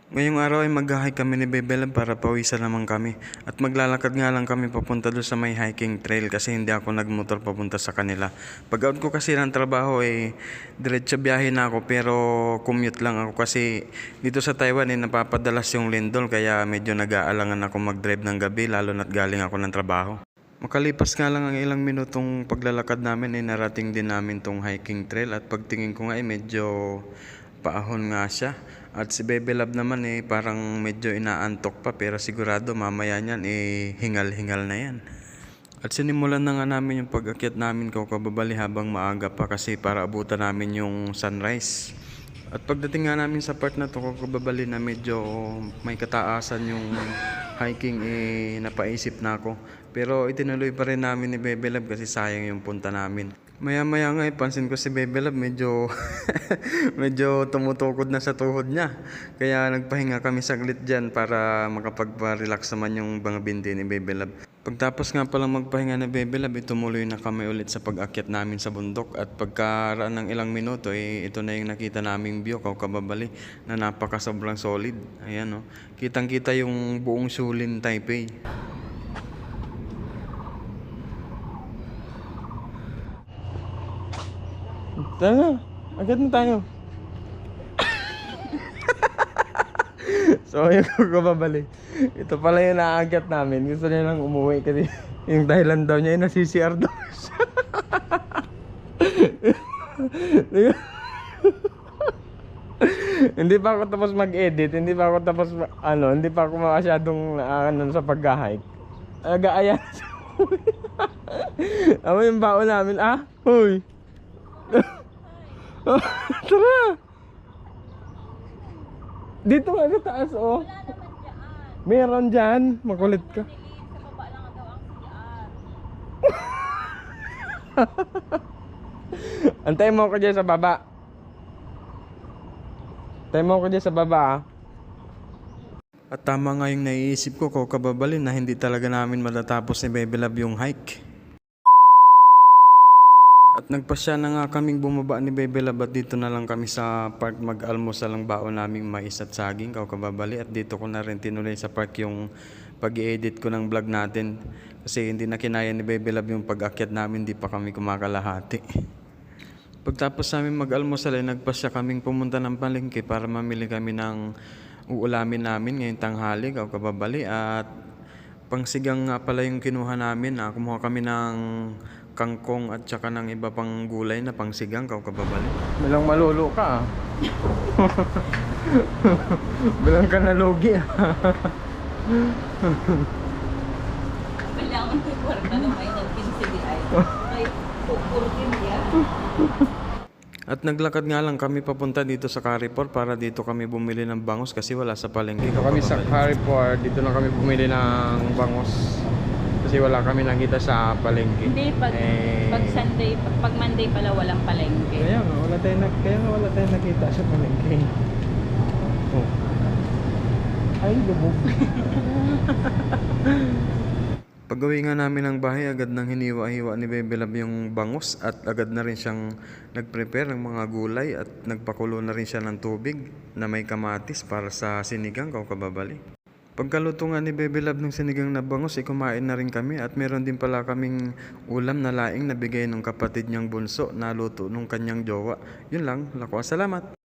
Ngayong araw ay mag-hike kami ni Bebe Love para pawisan naman kami. At maglalakad nga lang kami papunta doon sa may hiking trail kasi hindi ako nagmotor papunta sa kanila. Pag out ko kasi ng trabaho diretso biyahe na ako pero commute lang ako kasi dito sa Taiwan napapadalas yung lindol kaya medyo nag-aalangan ako mag-drive ng gabi lalo na't galing ako ng trabaho. Makalipas nga lang ang ilang minutong paglalakad namin ay narating din namin tong hiking trail at pagtingin ko nga ay medyo paahon nga siya. At si Bebe Love naman parang medyo inaantok pa pero sigurado mamaya niyan hingal-hingal na yan. At sinimulan na nga namin yung pag-akyat namin kababali habang maaga pa kasi para abutan namin yung sunrise. At pagdating nga namin sa part na to kababali na medyo may kataasan yung hiking napaisip na ako. Pero itinuloy pa rin namin ni Bebe Love kasi sayang yung punta namin. Maya-maya nga pansin ko si Bebe Love medyo medyo tumutukod na sa tuhod niya. Kaya nagpahinga kami saglit dyan para makapag-relax naman yung mga binti ni Bebe Love. Pagtapos nga palang magpahinga ni Bebe Love, tumuloy na kami ulit sa pag-akyat namin sa bundok. At pagkaraan ng ilang minuto, ito na yung nakita naming view, kababali, na napaka sobrang solid. Ayan, kitang-kita yung buong Shulin, Taipei. Tara na, agad na tayo. So yung kababali, ito pala yung naagat namin. Gusto niya lang umuwi kasi yung Thailand daw niya nasisiR daw siya. Hindi pa ako tapos mag-edit, hindi pa ako masyadong sa pag-hike. Aga-aya na siya. Ama yung baon namin, huy. Tara. Dito nga sa taas, Wala naman dyan. Meron dyan, makulit ka. Sa baba lang daw ang CR. Antayin mo ko dyan sa baba. Antayin mo ko dyan sa baba. At tama nga yung naiisip ko kababali na hindi talaga namin matatapos ni Bebe Love yung hike. At nagpasya na nga kaming bumaba ni Bebe Love at dito na lang kami sa park mag-almusal ang baon naming mais at saging kababali. At dito ko na rin tinuloy sa park yung pag-i-edit ko ng vlog natin. Kasi hindi na kinaya ni Bebe Love yung pag-akyat namin, di pa kami kumakalahati. Pagtapos namin mag-almusal nagpasya kaming pumunta ng palengke para mamili kami ng uulamin namin ngayong tanghali kababali. At pangsigang nga pala yung kinuha namin. Kumuha kami ng kangkong at saka ng iba pang gulay na pangsigang kababali. Bilang malulo ka Bilang ka nalugi Kailangan ko kwarta na may nagpinsili ay. Ay, kukurkin niya. At naglakad nga lang kami papunta dito sa Carrefour para dito kami bumili ng bangus kasi wala sa palengke. Dito kami sa Carrefour, dito na kami bumili ng bangus kasi wala kami nakita sa palengke. Hindi, pag Monday pala walang palengke. Kaya nga wala tayong nakita sa palengke. Ay, lubog. Pag-uwi nga namin ng bahay, agad nang hiniwa-hiwa ni Bebe Love yung bangus at agad na rin siyang nag-prepare ng mga gulay at nagpakulo na rin siya ng tubig na may kamatis para sa sinigang kababali. Pagkaluto nga ni Bebe Love ng sinigang na bangus, kumain na rin kami at meron din pala kaming ulam na laing na bigay ng kapatid niyang bunso na luto nung kanyang jowa. Yun lang, salamat!